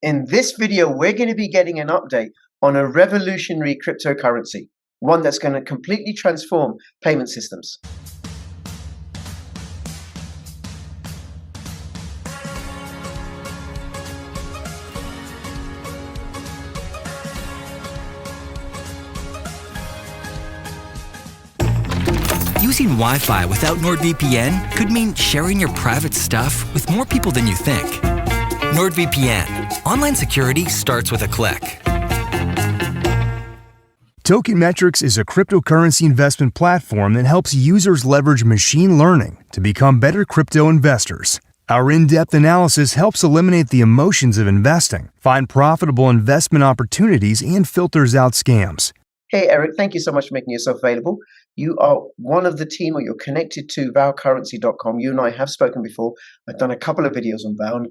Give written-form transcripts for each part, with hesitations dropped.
In this video, we're going to be getting an update on a revolutionary cryptocurrency, one that's going to completely transform payment systems. Using Wi-Fi without NordVPN could mean sharing your private stuff with more people than you think. NordVPN. Online security starts with a click. Tokenmetrics is a cryptocurrency investment platform that helps users leverage machine learning to become better crypto investors. Our in-depth analysis helps eliminate the emotions of investing, find profitable investment opportunities, and filters out scams. Hey, Eric, thank you so much for making yourself available. You are one of the team, or you're connected to valcurrency.com. You and I have spoken before. I've done a couple of videos on Val and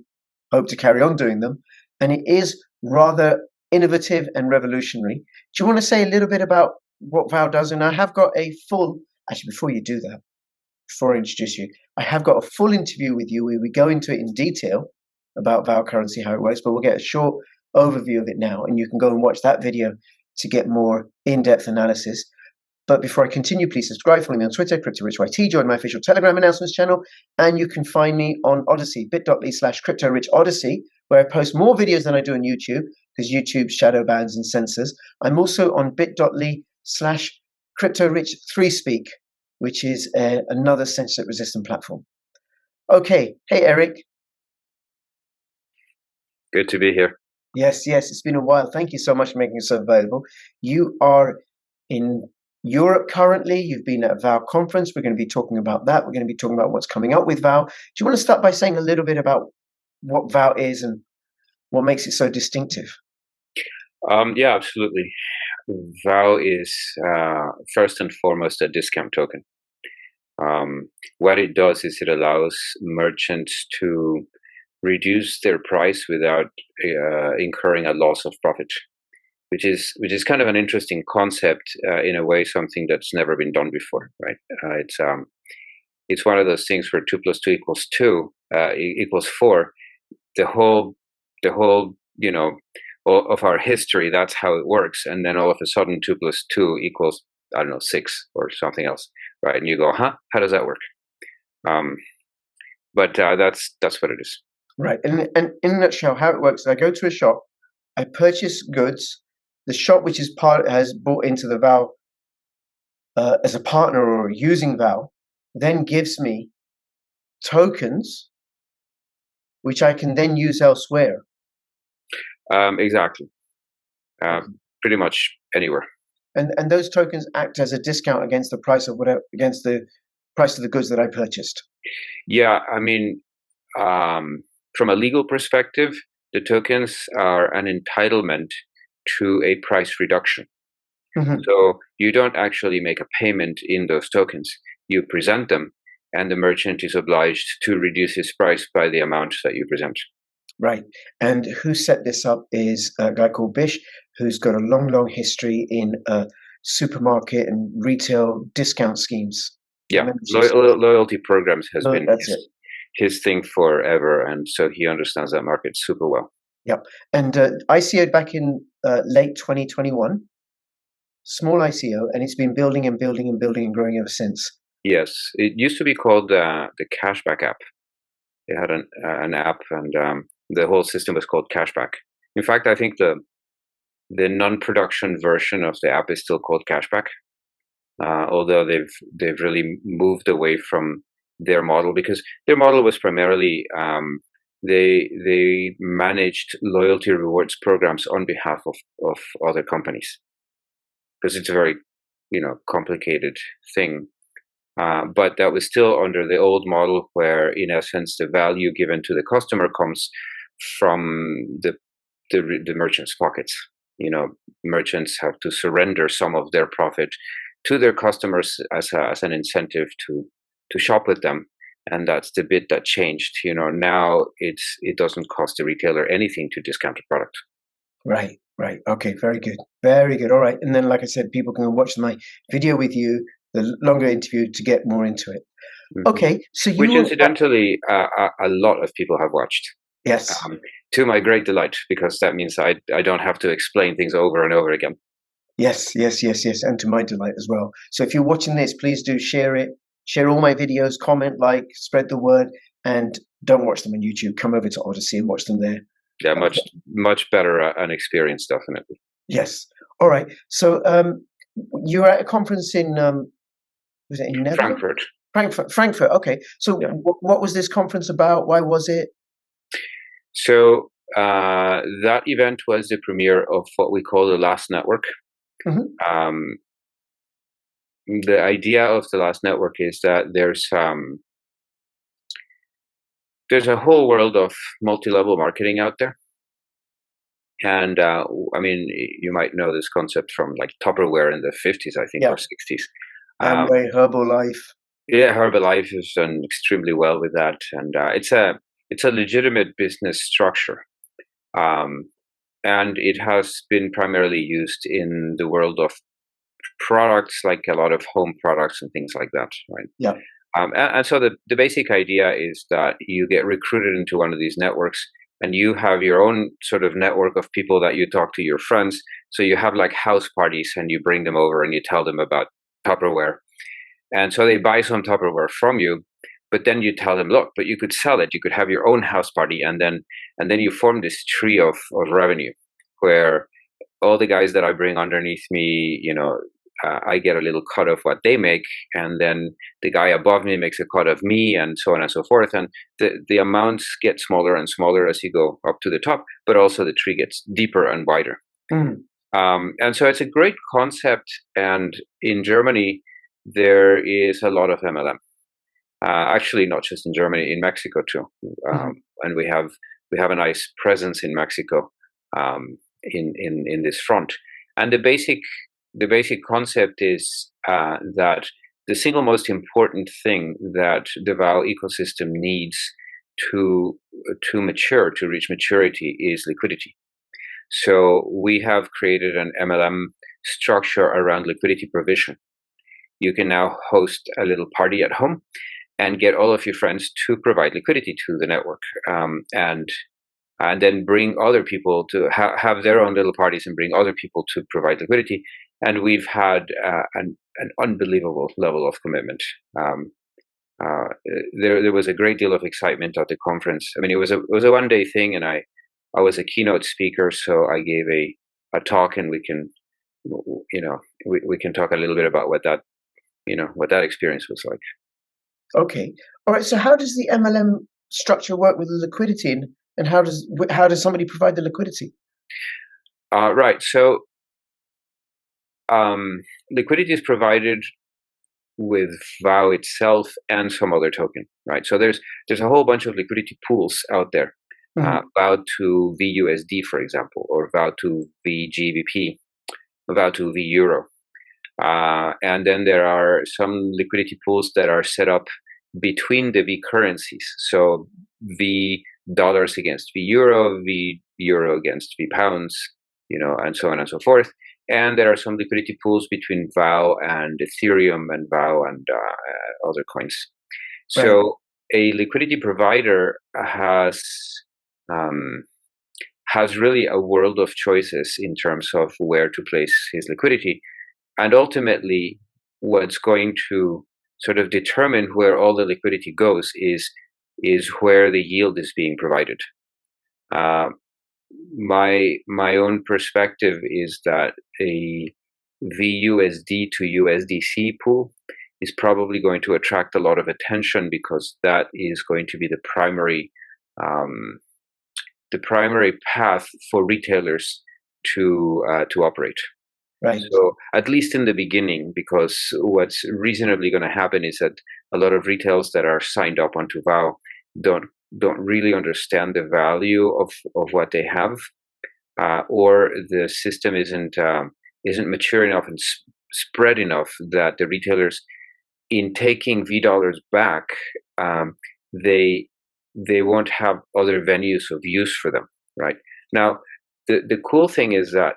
hope to carry on doing them. And it is rather innovative and revolutionary. Do you want to say a little bit about what Val does? And I have got a full, actually, before you do that, before I introduce you, I have got a full interview with you where we go into it in detail about Val Currency, how it works, but we'll get a short overview of it now. And you can go and watch that video to get more in-depth analysis. But before I continue, please subscribe, follow me on Twitter, CryptoRichYT, join my official Telegram announcements channel, and you can find me on Odyssey, bit.ly/CryptoRichOdyssey, where I post more videos than I do on YouTube, because YouTube shadow bans and censors. I'm also on bit.ly/CryptoRich3Speak, which is another censorship-resistant platform. Okay, hey Eric. Good to be here. Yes, it's been a while. Thank you so much for making yourself available. You are in Europe currently. You've been at a Val conference. We're going to be talking about that. We're going to be talking about what's coming up with Val. Do you want to start by saying a little bit about what Val is and what makes it so distinctive? Yeah, absolutely. Val is first and foremost a discount token. What it does is it allows merchants to reduce their price without incurring a loss of profit, which is kind of an interesting concept, in a way, something that's never been done before, right? It's one of those things where 2 + 2 = 2 equals 4. The whole all of our history, that's how it works, and then all of a sudden 2 + 2 equals, I don't know, 6 or something else, right? And you go, how does that work? But that's what it is. Right, and in a nutshell, how it works: I go to a shop, I purchase goods. The shop, which is has bought into the Val as a partner or using Val, then gives me tokens, which I can then use elsewhere. Exactly. Pretty much anywhere. And those tokens act as a discount against the price of the price of the goods that I purchased. Yeah, I mean, from a legal perspective, the tokens are an entitlement to a price reduction. Mm-hmm. So you don't actually make a payment in those tokens. You present them, and the merchant is obliged to reduce his price by the amount that you present. Right. And who set this up is a guy called Bish, who's got a long history in supermarket and retail discount schemes. Yeah, loyalty programs has been his thing forever, and so he understands that market super well. Yep. And ICO'd back in late 2021, small ICO, and it's been building and growing ever since. Yes, it used to be called the Cashback app. It had an app, and the whole system was called Cashback. In fact, I think the non-production version of the app is still called Cashback, although they've really moved away from their model, because their model was primarily they managed loyalty rewards programs on behalf of other companies, because it's a very complicated thing. But that was still under the old model, where in essence the value given to the customer comes from the merchant's pockets. Merchants have to surrender some of their profit to their customers as an incentive to shop with them, and that's the bit that changed. Now it doesn't cost the retailer anything to discount a product. Right. Okay, very good. All right, and then, like I said, people can watch my video with you, the longer interview, to get more into it. Mm-hmm. Okay, so which incidentally a lot of people have watched. Yes. To my great delight, because that means I don't have to explain things over and over again. Yes, and to my delight as well. So if you're watching this, please do share it. Share all my videos, comment, like, spread the word, and don't watch them on YouTube. Come over to Odyssey and watch them there. Yeah, much better an experience, definitely. Yes. All right. So you were at a conference in was it in Netherlands? Frankfurt. Okay. So yeah. What was this conference about? Why was it? So that event was the premiere of what we call the Last Network. Mm-hmm. The idea of the Last Network is that there's a whole world of multi-level marketing out there. And I mean, you might know this concept from like Tupperware in the 50s, I think, or 60s. Amway, Herbalife. Yeah, Herbalife has done extremely well with that, and it's a legitimate business structure, and it has been primarily used in the world of products, like a lot of home products and things like that, right? Yeah. And so the basic idea is that you get recruited into one of these networks, and you have your own sort of network of people that you talk to, your friends. So you have like house parties, and you bring them over and you tell them about Tupperware. And so they buy some Tupperware from you, but then you tell them, look, but you could sell it. You could have your own house party, and then you form this tree of revenue where all the guys that I bring underneath me, you know, I get a little cut of what they make, and then the guy above me makes a cut of me, and so on and so forth. And the amounts get smaller and smaller as you go up to the top, but also the tree gets deeper and wider. Mm. And so it's a great concept. And in Germany, there is a lot of MLM. Actually, not just in Germany, in Mexico too. And we have a nice presence in Mexico in this front. And the basic concept is that the single most important thing that the VAU ecosystem needs to mature, to reach maturity, is liquidity. So we have created an MLM structure around liquidity provision. You can now host a little party at home and get all of your friends to provide liquidity to the network, and then bring other people to have their own little parties and bring other people to provide liquidity. And we've had an unbelievable level of commitment. There was a great deal of excitement at the conference. I mean, it was a 1-day thing, and I was a keynote speaker, so I gave a talk, and we can talk a little bit about what that experience was like. Okay. All right. So how does the MLM structure work with the liquidity, and how does somebody provide the liquidity? Right. So liquidity is provided with VAU itself and some other token, right? So there's a whole bunch of liquidity pools out there. Mm-hmm. VAU to VUSD, for example, or VAU to VGBP, VAU to VEuro. And then there are some liquidity pools that are set up between the V currencies. So V dollars against V euro against V pounds, and so on and so forth. And there are some liquidity pools between VAU and Ethereum and VAU and other coins. Right. So a liquidity provider has really a world of choices in terms of where to place his liquidity. And ultimately, what's going to sort of determine where all the liquidity goes is where the yield is being provided. My own perspective is that a VUSD to USDC pool is probably going to attract a lot of attention, because that is going to be the primary path for retailers to operate. Right. So at least in the beginning, because what's reasonably going to happen is that a lot of retailers that are signed up onto VAU don't really understand the value of what they have, or the system isn't mature enough and spread enough that the retailers, in taking V dollars back, they won't have other venues of use for them. Right now, the cool thing is that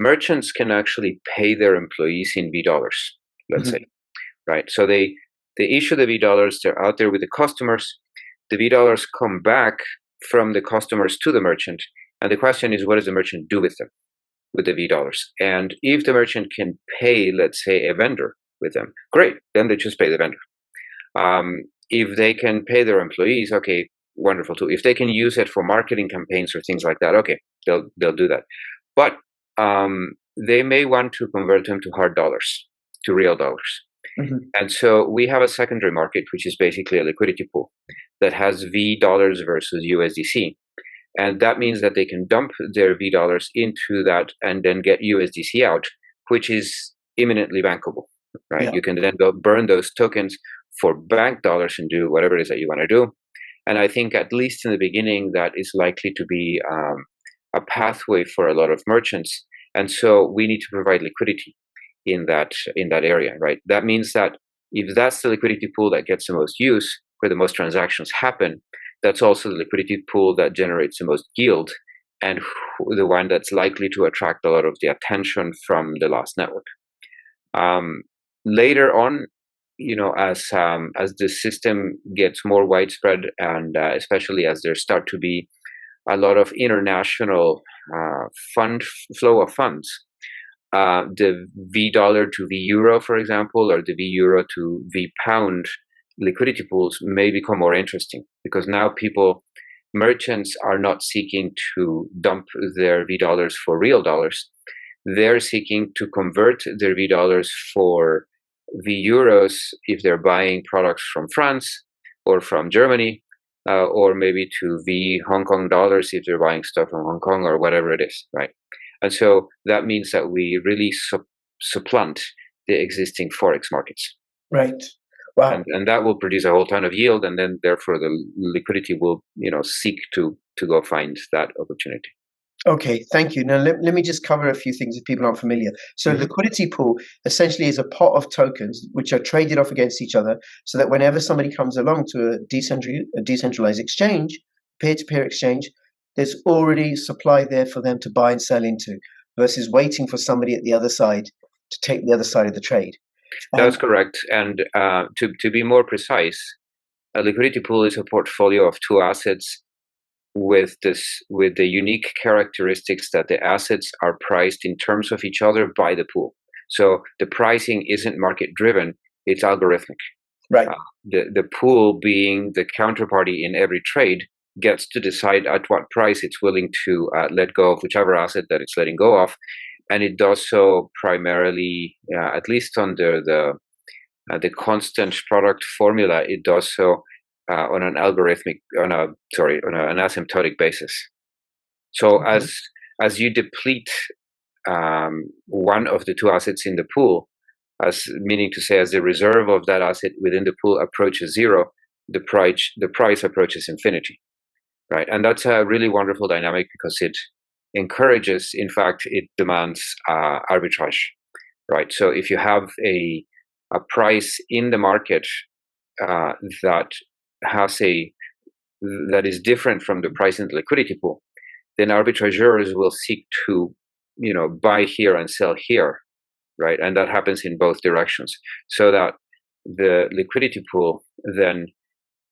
merchants can actually pay their employees in V dollars, let's say, right? So they issue the V dollars, they're out there with the customers, the V dollars come back from the customers to the merchant. And the question is, what does the merchant do with them, with the V dollars? And if the merchant can pay, let's say, a vendor with them, great, then they just pay the vendor. If they can pay their employees, okay, wonderful too. If they can use it for marketing campaigns or things like that, okay, they'll do that. But they may want to convert them to hard dollars, to real dollars. And so we have a secondary market, which is basically a liquidity pool that has V dollars versus USDC. And that means that they can dump their V dollars into that and then get USDC out, which is imminently bankable, right? Yeah. You can then go burn those tokens for bank dollars and do whatever it is that you want to do. And I think at least in the beginning, that is likely to be a pathway for a lot of merchants. And so we need to provide liquidity in that area, right? That means that if that's the liquidity pool that gets the most use, where the most transactions happen, that's also the liquidity pool that generates the most yield and the one that's likely to attract a lot of the attention from the last network. Later on, as the system gets more widespread, and especially as there start to be a lot of international flow of funds, the V dollar to V euro, for example, or the V euro to V pound liquidity pools may become more interesting, because now merchants are not seeking to dump their V dollars for real dollars. They're seeking to convert their V dollars for V euros if they're buying products from France or from Germany, or maybe to V Hong Kong dollars if they're buying stuff from Hong Kong or whatever it is, right? And so that means that we really supplant the existing Forex markets. Right. Wow. And that will produce a whole ton of yield, and then therefore the liquidity will, seek to go find that opportunity. Okay, thank you. Now, let me just cover a few things if people aren't familiar. So liquidity pool essentially is a pot of tokens which are traded off against each other, so that whenever somebody comes along to a decentralized exchange, peer-to-peer exchange, there's already supply there for them to buy and sell into, versus waiting for somebody at the other side to take the other side of the trade. That's correct. And to be more precise, a liquidity pool is a portfolio of two assets with the unique characteristics that the assets are priced in terms of each other by the pool. So the pricing isn't market driven, it's algorithmic. Right. The pool, being the counterparty in every trade, gets to decide at what price it's willing to let go of whichever asset that it's letting go of. And it does so primarily, at least under the constant product formula, it does so on an asymptotic basis. So as you deplete one of the two assets in the pool, meaning to say, as the reserve of that asset within the pool approaches zero, the price approaches infinity, right? And that's a really wonderful dynamic, because it encourages, in fact, it demands arbitrage, right? So if you have a price in the market that is different from the price in the liquidity pool, then arbitrageurs will seek to, buy here and sell here, right? And that happens in both directions, so that the liquidity pool then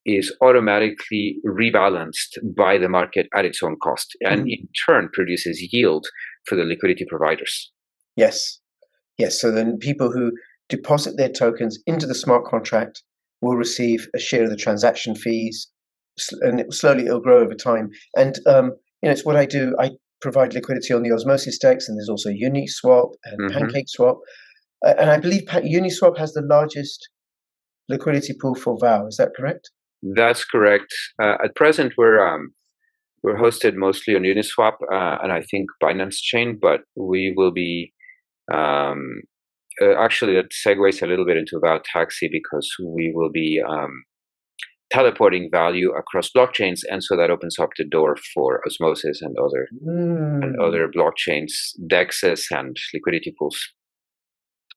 is automatically rebalanced by the market at its own cost, and in turn produces yield for the liquidity providers. Yes. So then people who deposit their tokens into the smart contract will receive a share of the transaction fees, and slowly it'll grow over time. And it's what I do. I provide liquidity on the Osmosis DEX, and there's also Uniswap and PancakeSwap. And I believe Uniswap has the largest liquidity pool for VAL. Is that correct? That's correct. At present, we're hosted mostly on Uniswap and I think Binance Chain, but we will be actually, that segues a little bit into VAL Taxi, because we will be teleporting value across blockchains, and so that opens up the door for Osmosis and other blockchains, DEXs, and liquidity pools.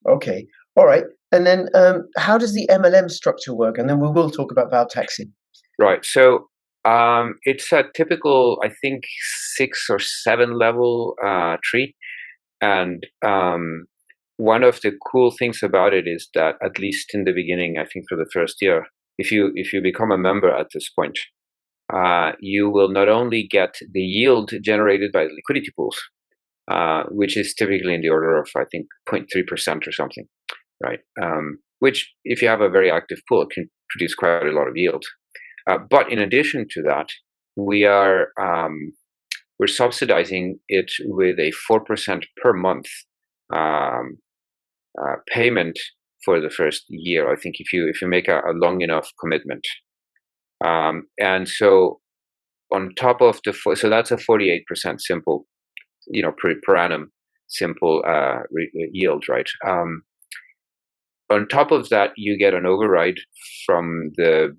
Okay, all right. And then how does the MLM structure work? And then we will talk about VAL Taxi. Right. So it's a typical, I think, 6 or 7 level tree. And one of the cool things about it is that, at least in the beginning, I think for the first year, if you become a member at this point, you will not only get the yield generated by the liquidity pools, which is typically in the order of, I think, 0.3% or something, right? Which, if you have a very active pool, can produce quite a lot of yield. But in addition to that, we're subsidizing it with a 4% per month payment for the first year. I think if you make a long enough commitment, and so on top of so that's a 48% simple, per annum simple yield, right? On top of that, you get an override from the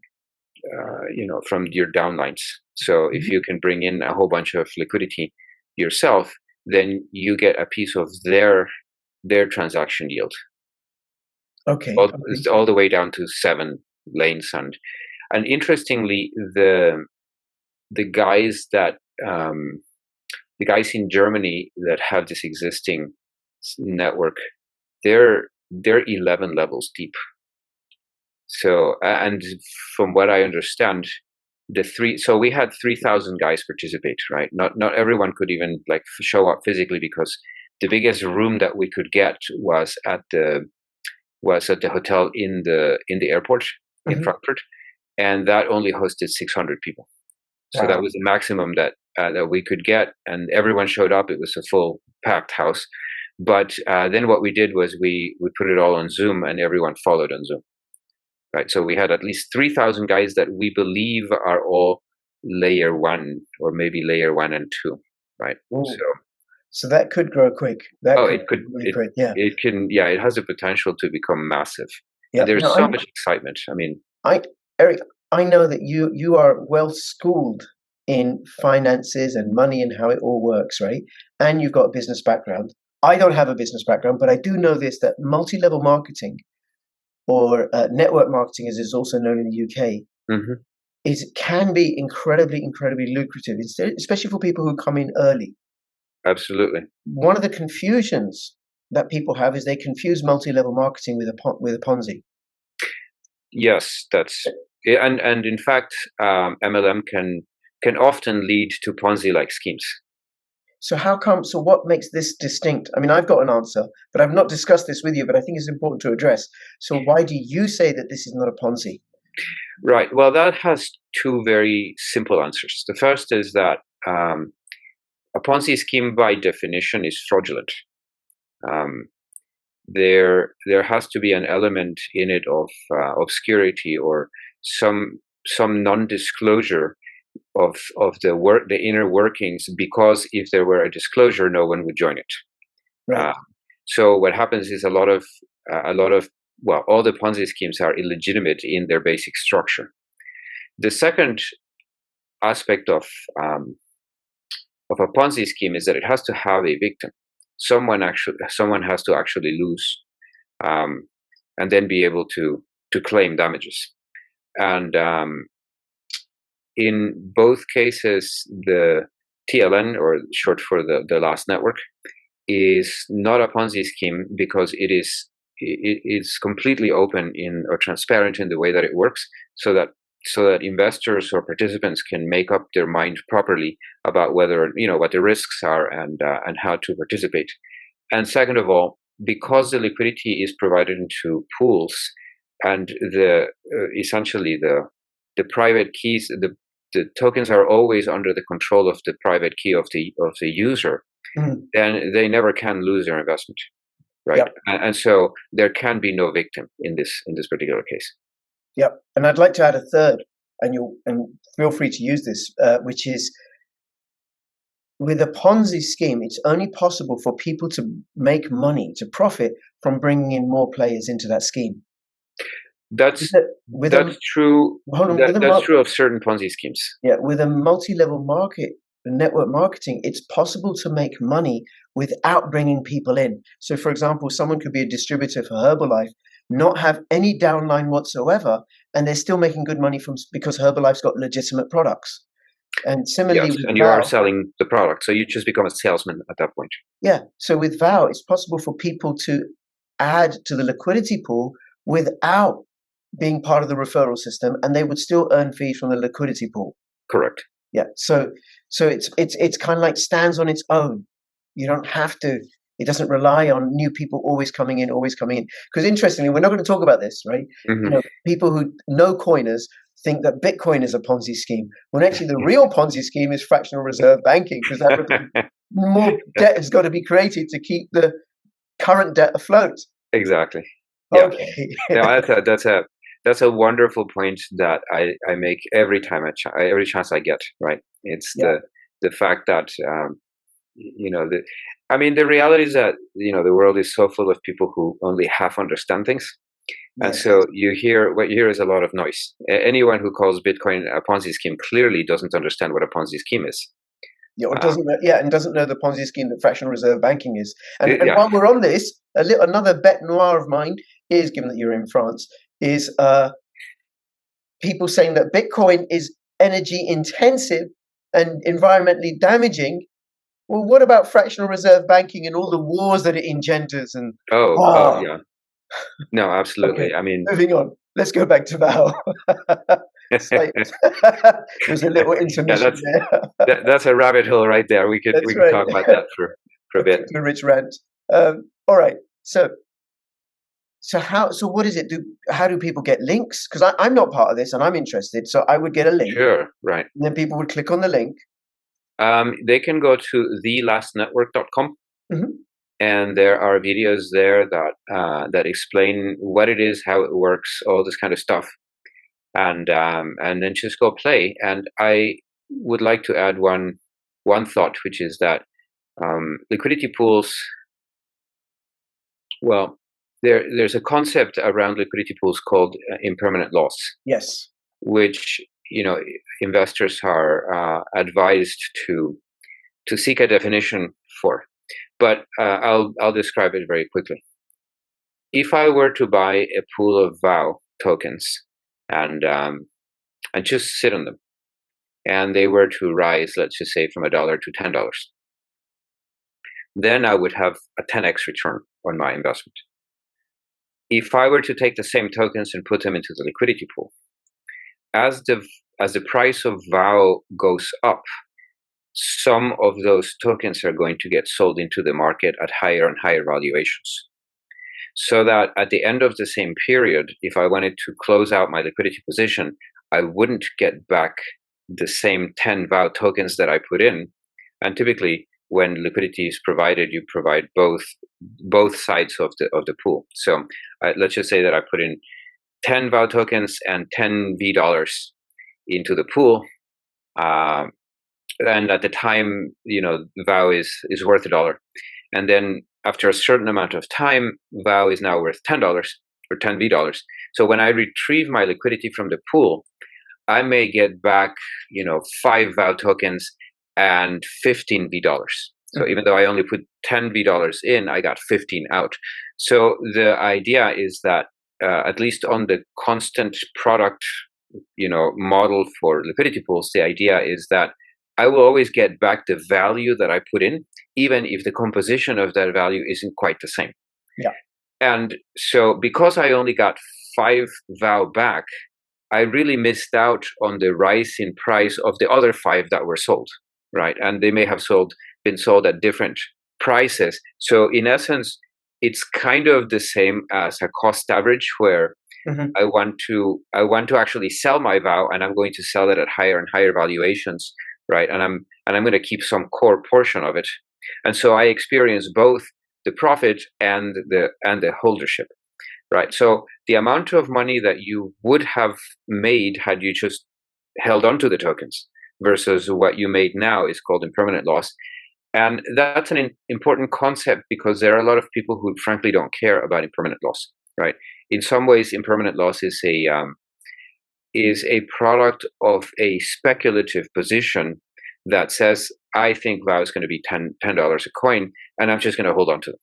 from your downlines. So if you can bring in a whole bunch of liquidity yourself, then you get a piece of their transaction yield. Okay. All the way down to 7 lanes, and interestingly, the guys in Germany that have this existing network, they're 11 levels deep. So, and from what I understand, so we had 3,000 guys participate, right? Not everyone could even show up physically, because the biggest room that we could get was at the hotel in the airport in Frankfurt, and that only hosted 600 people. So that was the maximum that we could get, and everyone showed up. It was a full packed house. But then what we did was we put it all on Zoom, and everyone followed on Zoom. Right, so we had at least 3,000 guys that we believe are all layer 1 or maybe layer 1 and 2, right? So that could grow quick. It could. Really quick. Yeah. It can. Yeah, it has the potential to become massive. Yeah. There's so much excitement. I mean, Erick, I know that you are well schooled in finances and money and how it all works, right? And you've got a business background. I don't have a business background, but I do know this, that multi-level marketing, or network marketing, as it's also known in the UK, can be incredibly lucrative, especially for people who come in early. Absolutely. One of the confusions that people have is they confuse multi-level marketing with a Ponzi. Yes, and in fact, MLM can often lead to Ponzi-like schemes. So what makes this distinct? I mean, I've got an answer, but I've not discussed this with you, but I think it's important to address. So why do you say that this is not a Ponzi? Right. Well, that has 2 very simple answers. The first is that a Ponzi scheme, by definition, is fraudulent. There has to be an element in it of obscurity or some non-disclosure of the inner workings, because if there were a disclosure, no one would join it. Right. So what happens is all the Ponzi schemes are illegitimate in their basic structure. The second aspect of a Ponzi scheme is that it has to have a victim. Someone has to actually lose, and then be able to claim damages. And in both cases, the TLN, or short for the last network, is not a Ponzi scheme, because it's completely open or transparent in the way that it works, so that investors or participants can make up their mind properly about whether, what the risks are and how to participate. And second of all, because the liquidity is provided into pools, and essentially the private keys, the tokens are always under the control of the private key of the user, then they never can lose their investment, right? Yep. And so there can be no victim in this particular case. Yep. And I'd like to add a third, and feel free to use this, which is, with a Ponzi scheme, it's only possible for people to make money, to profit from bringing in more players into that scheme. That's true. That's true of certain Ponzi schemes. Yeah, with a multi-level network marketing, it's possible to make money without bringing people in. So, for example, someone could be a distributor for Herbalife, not have any downline whatsoever, and they're still making good money because Herbalife's got legitimate products. And similarly, yes, and you are selling the product, so you just become a salesman at that point. Yeah. So with VOW, it's possible for people to add to the liquidity pool without being part of the referral system, and they would still earn fees from the liquidity pool. Correct. Yeah. So it's kind of like stands on its own. You don't have to. It doesn't rely on new people always coming in. Because interestingly, we're not going to talk about this, right? Mm-hmm. People who no coiners think that Bitcoin is a Ponzi scheme, when actually the real Ponzi scheme is fractional reserve banking, because more debt has got to be created to keep the current debt afloat. Exactly. Yeah. Okay. Yeah, that's a wonderful point that I make every time every chance I get. Right. It's the fact that the reality is that the world is so full of people who only half understand things. And so what you hear is a lot of noise. Anyone who calls Bitcoin a Ponzi scheme clearly doesn't understand what a Ponzi scheme is. And doesn't know the Ponzi scheme that fractional reserve banking is. And while we're on this, another bête noire of mine is, given that you're in France, is people saying that Bitcoin is energy intensive and environmentally damaging. Well, what about fractional reserve banking and all the wars that it engenders? And yeah. No, absolutely. Okay, I mean, moving on. Let's go back to Val. There's a little intermission there. That's a rabbit hole right there. We could talk about that for a bit. A rich rant. All right. So what is it? How do people get links? Because I'm not part of this and I'm interested. So I would get a link. Sure. Right. And then people would click on the link. They can go to thelastnetwork.com. Mm-hmm. And there are videos there that explain what it is, how it works, all this kind of stuff, and then just go play. And I would like to add one thought, which is that liquidity pools. Well, there's a concept around liquidity pools called impermanent loss. Yes. Which investors are advised to seek a definition for. But I'll describe it very quickly. If I were to buy a pool of VOW tokens and just sit on them, and they were to rise, let's just say, from $1 to $10, then I would have a 10x return on my investment. If I were to take the same tokens and put them into the liquidity pool, as the price of VOW goes up, some of those tokens are going to get sold into the market at higher and higher valuations. So that at the end of the same period, if I wanted to close out my liquidity position, I wouldn't get back the same 10 VOW tokens that I put in. And typically, when liquidity is provided, you provide both sides of the pool. So let's just say that I put in 10 VOW tokens and 10 V dollars into the pool. And at the time, VOW is worth $1. And then after a certain amount of time, VOW is now worth $10 or 10 V dollars. So when I retrieve my liquidity from the pool, I may get back, 5 VOW tokens and 15 V dollars. So even though I only put 10 V dollars in, I got 15 out. So the idea is that at least on the constant product, model for liquidity pools, the idea is that I will always get back the value that I put in, even if the composition of that value isn't quite the same. Yeah. And so because I only got 5 VOW back, I really missed out on the rise in price of the other 5 that were sold, right? And they may have been sold at different prices. So in essence, it's kind of the same as a cost average where I want to actually sell my VOW and I'm going to sell it at higher and higher valuations. Right, and I'm going to keep some core portion of it, and so I experience both the profit and the holdership, right? So the amount of money that you would have made had you just held onto the tokens versus what you made now is called impermanent loss, and that's an important concept because there are a lot of people who frankly don't care about impermanent loss, right? In some ways, impermanent loss is a product of a speculative position that says, I think VOW is going to be $10 a coin, and I'm just going to hold on to them,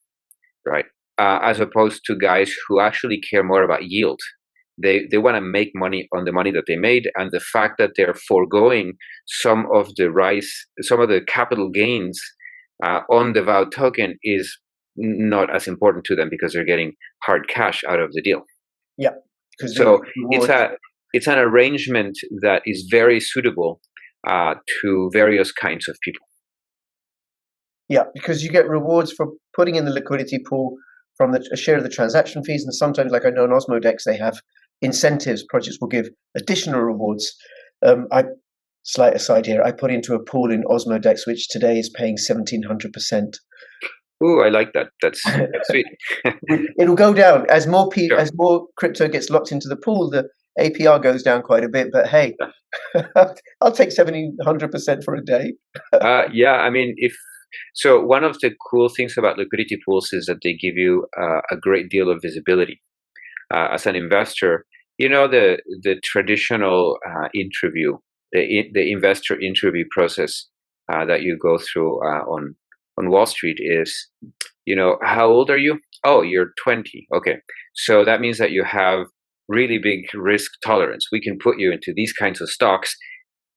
right? As opposed to guys who actually care more about yield. They want to make money on the money that they made, and the fact that they're foregoing some of the capital gains on the VOW token is not as important to them because they're getting hard cash out of the deal. Yeah. So it's an arrangement that is very suitable to various kinds of people. Yeah, because you get rewards for putting in the liquidity pool from a share of the transaction fees, and sometimes, like I know on Osmodex, they have incentives. Projects will give additional rewards. Slight aside here, I put into a pool in Osmodex, which today is paying 1,700%. Ooh, I like that. That's sweet. It'll go down as more as more crypto gets locked into the pool. The APR goes down quite a bit, but hey, I'll take 1,700% for a day. Yeah, I mean, so one of the cool things about liquidity pools is that they give you a great deal of visibility. As an investor, the traditional interview, the investor interview process that you go through on Wall Street is, how old are you? Oh, you're 20. Okay. So that means that you have really big risk tolerance. We can put you into these kinds of stocks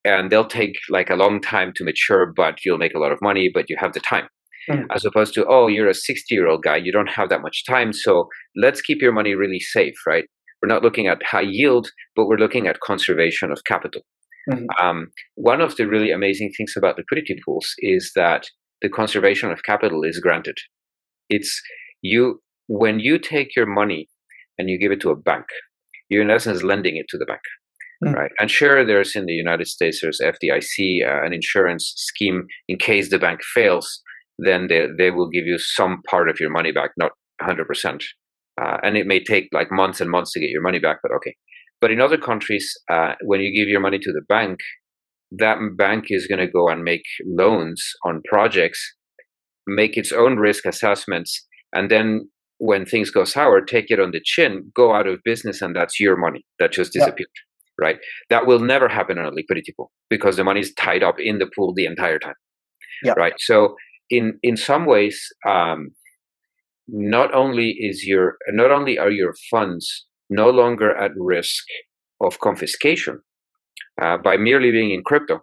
and they'll take like a long time to mature, but you'll make a lot of money, but you have the time. As opposed to, oh, you're a 60-year-old guy, you don't have that much time. So let's keep your money really safe, right? We're not looking at high yield, but we're looking at conservation of capital. One of the really amazing things about liquidity pools is that the conservation of capital is granted. It's when you take your money and you give it to a bank, you're in essence lending it to the bank, right? And sure, there's in the United States, there's FDIC, an insurance scheme in case the bank fails, then they will give you some part of your money back, not 100%. And it may take like months and months to get your money back, but okay. But in other countries, when you give your money to the bank, that bank is going to go and make loans on projects, make its own risk assessments, and then when things go sour, take it on the chin, go out of business, and that's your money that just disappeared, right? That will never happen on a liquidity pool because the money is tied up in the pool the entire time, right? So in some ways, not only are your funds no longer at risk of confiscation by merely being in crypto,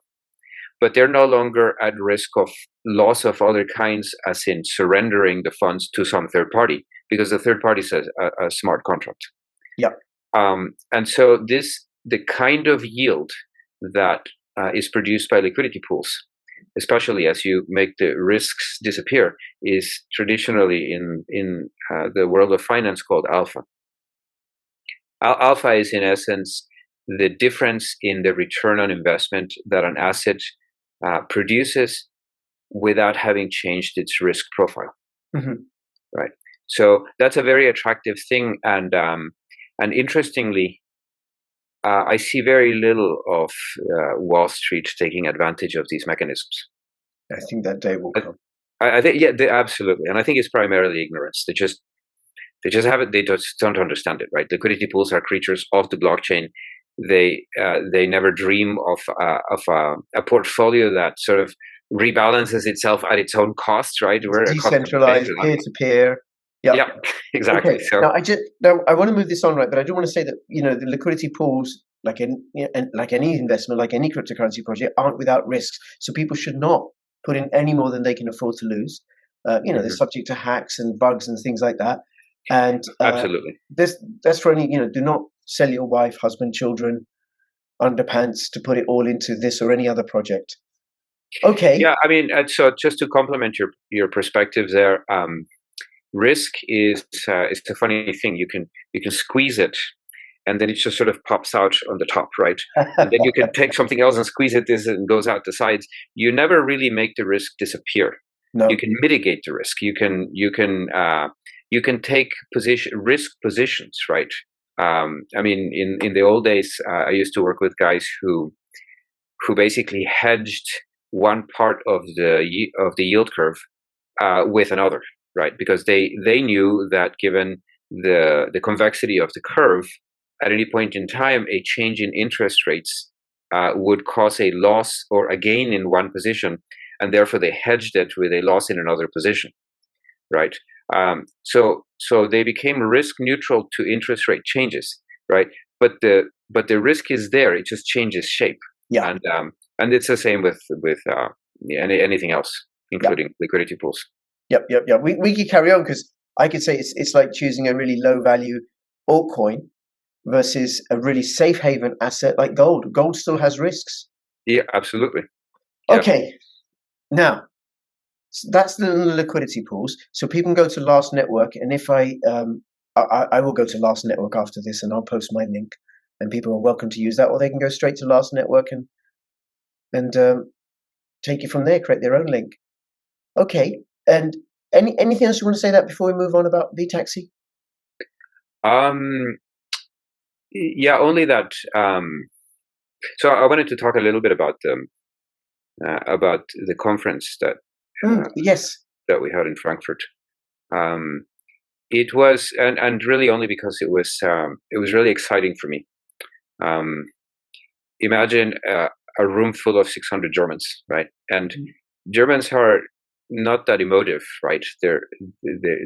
but they're no longer at risk of loss of other kinds, as in surrendering the funds to some third party, because the third party says a smart contract. And so the kind of yield that is produced by liquidity pools, especially as you make the risks disappear, is traditionally in the world of finance called alpha. Alpha is in essence the difference in the return on investment that an asset produces without having changed its risk profile. Right. So that's a very attractive thing, and interestingly, I see very little of Wall Street taking advantage of these mechanisms. I think that day will come. I think, absolutely, and I think it's primarily ignorance. They just don't understand it, right? Liquidity pools are creatures of the blockchain. They never dream of a portfolio that sort of rebalances itself at its own cost, right? We're decentralized, peer-to-peer. Yeah, exactly. Okay. So now I want to move this on, right? But I do want to say that the liquidity pools, like any investment, like any cryptocurrency project, aren't without risks. So people should not put in any more than they can afford to lose. They're subject to hacks and bugs and things like that. And absolutely, that's for any. Do not sell your wife, husband, children, underpants to put it all into this or any other project. Okay. Yeah, I mean, so just to complement your perspectives there, risk is a funny thing. You can squeeze it, and then it just sort of pops out on the top, right? And then you can take something else and squeeze it, and goes out the sides. You never really make the risk disappear. No. You can mitigate the risk. You can take risk positions, right? I mean, in the old days, I used to work with guys who basically hedged one part of the yield curve with another, right? Because they knew that given the convexity of the curve, at any point in time, a change in interest rates would cause a loss or a gain in one position, and therefore they hedged it with a loss in another position, right? So they became risk neutral to interest rate changes, right? But the risk is there; it just changes shape. Yeah, and it's the same with anything else, including liquidity pools. Yep. We could carry on because I could say it's like choosing a really low value altcoin versus a really safe haven asset like gold. Gold still has risks. Yeah, absolutely. Yeah. Okay, now that's the liquidity pools. So people can go to Last Network, and if I will go to Last Network after this, and I'll post my link, and people are welcome to use that, or they can go straight to Last Network and take it from there, create their own link. Okay, and anything else you want to say that before we move on about VTaxi? Yeah, only that. So I wanted to talk a little bit about the conference that yes, that we had in Frankfurt. It was, and really only because it was really exciting for me. Imagine a room full of 600 Germans, right? And Germans are not that emotive, right? They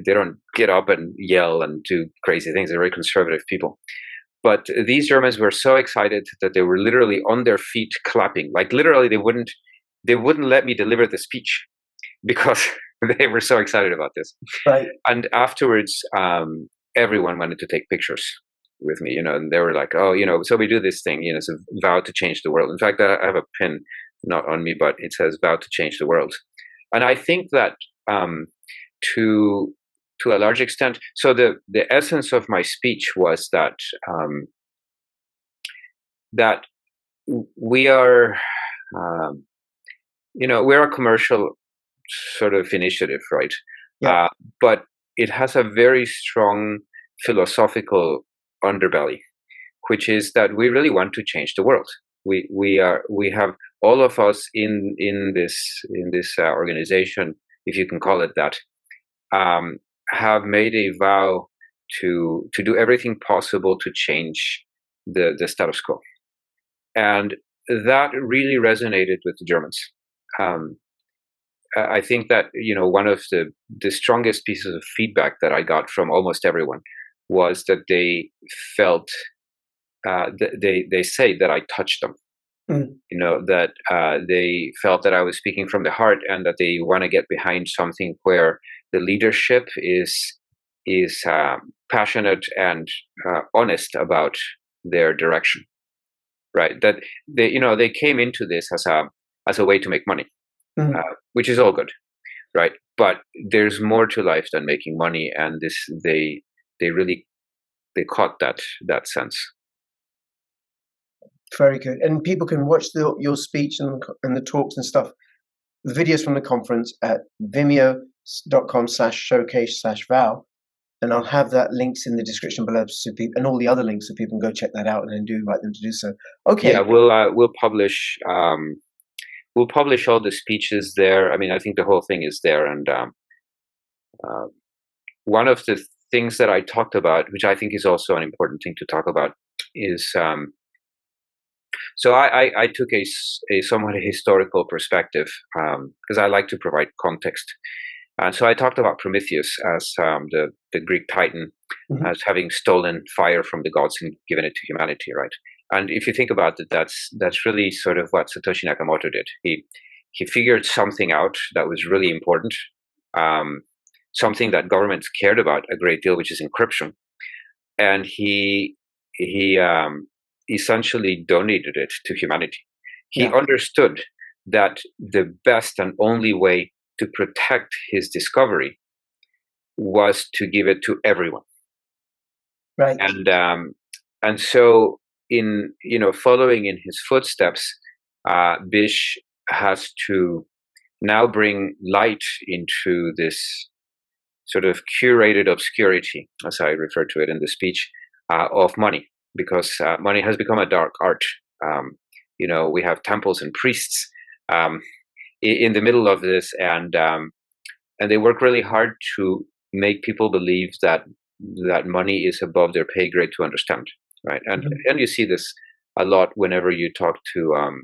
don't get up and yell and do crazy things. They're very conservative people. But these Germans were so excited that they were literally on their feet clapping. Like literally, they wouldn't let me deliver the speech because they were so excited about this. Right. And afterwards, everyone wanted to take pictures with me, and they were like, "Oh, so we do this thing, it's a vow to change the world." In fact, I have a pin, not on me, but it says "vow to change the world." And I think that to a large extent, so the essence of my speech was that that we are, we're a commercial sort of initiative, right? Yeah. But it has a very strong philosophical underbelly, which is that we really want to change the world. We have all of us in this organization, if you can call it that, have made a vow to do everything possible to change the status quo, and that really resonated with the Germans. I think that one of the strongest pieces of feedback that I got from almost everyone was that they felt they say that I touched them. That they felt that I was speaking from the heart, and that they want to get behind something where the leadership is passionate and honest about their direction, right? That they came into this as a way to make money, which is all good, right? But there's more to life than making money, and they really caught that sense. Very good. And people can watch your speech and the talks and stuff, the videos from the conference at vimeo.com/showcase/vow. And I'll have that links in the description below, so people, and all the other links, so people can go check that out, and then do invite them to do so. Okay. Yeah, we'll publish all the speeches there. I mean, I think the whole thing is there. And one of the things that I talked about, which I think is also an important thing to talk about, is so I took a somewhat historical perspective, because I like to provide context. And so I talked about Prometheus as the Greek Titan, as having stolen fire from the gods and given it to humanity, right? And if you think about it, that's really sort of what Satoshi Nakamoto did. He figured something out that was really important, something that governments cared about a great deal, which is encryption, and he essentially donated it to humanity. He understood that the best and only way to protect his discovery was to give it to everyone. Right. And so, in following in his footsteps, Bish has to now bring light into this sort of curated obscurity, as I refer to it in the speech, of money, because money has become a dark art. We have temples and priests in the middle of this, and they work really hard to make people believe that money is above their pay grade to understand, right? And you see this a lot whenever you talk to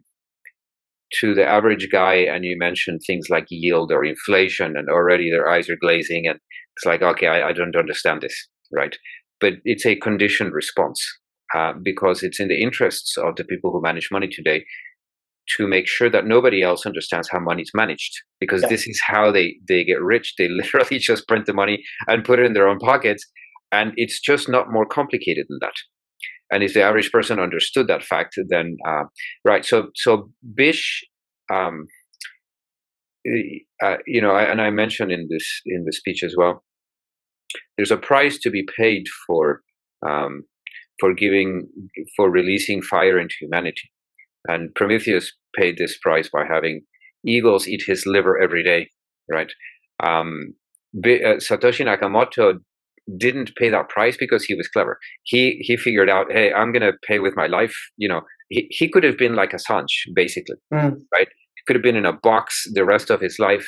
the average guy and you mention things like yield or inflation, and already their eyes are glazing, and it's like, okay, I don't understand this, right? But it's a conditioned response, because it's in the interests of the people who manage money today to make sure that nobody else understands how money is managed, because this is how they get rich. They literally just print the money and put it in their own pockets, and it's just not more complicated than that. And if the average person understood that fact, then right. So Bish, and I mentioned in the speech as well. There's a price to be paid for releasing fire into humanity, and Prometheus paid this price by having eagles eat his liver every day, right? Satoshi Nakamoto didn't pay that price because he was clever. He figured out, hey, I'm gonna pay with my life. He could have been like Assange, basically, right? He could have been in a box the rest of his life,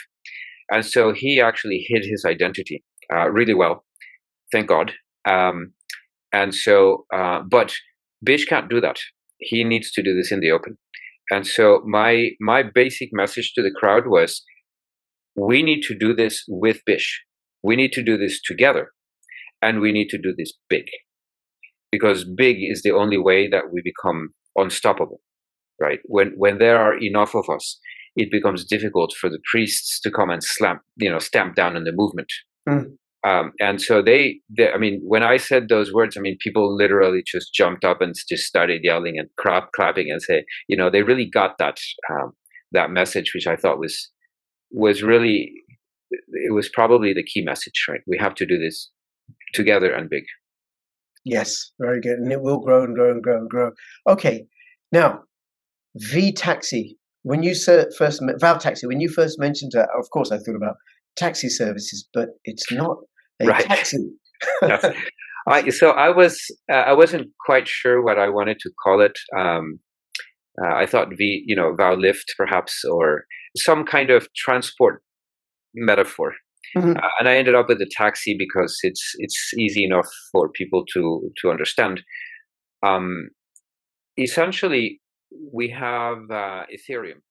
and so he actually hid his identity really well, thank God. And so, but Bish can't do that. He needs to do this in the open. And so my basic message to the crowd was, we need to do this with Bish. We need to do this together. And we need to do this big. Because big is the only way that we become unstoppable, right? When there are enough of us, it becomes difficult for the priests to come and stamp down on the movement. And so they, I mean, when I said those words, I mean, people literally just jumped up and just started yelling and clapping and say, they really got that message, which I thought was really, it was probably the key message, right? We have to do this together and big. Yes, very good. And it will grow and grow and grow and grow. Okay. Now, V-Taxi, when you first mentioned it, of course, I thought about taxi services, but it's not a taxi. So I wasn't quite sure what I wanted to call it. I thought Vow Lift perhaps, or some kind of transport metaphor. And I ended up with a taxi because it's easy enough for people to understand. Essentially, we have Ethereum,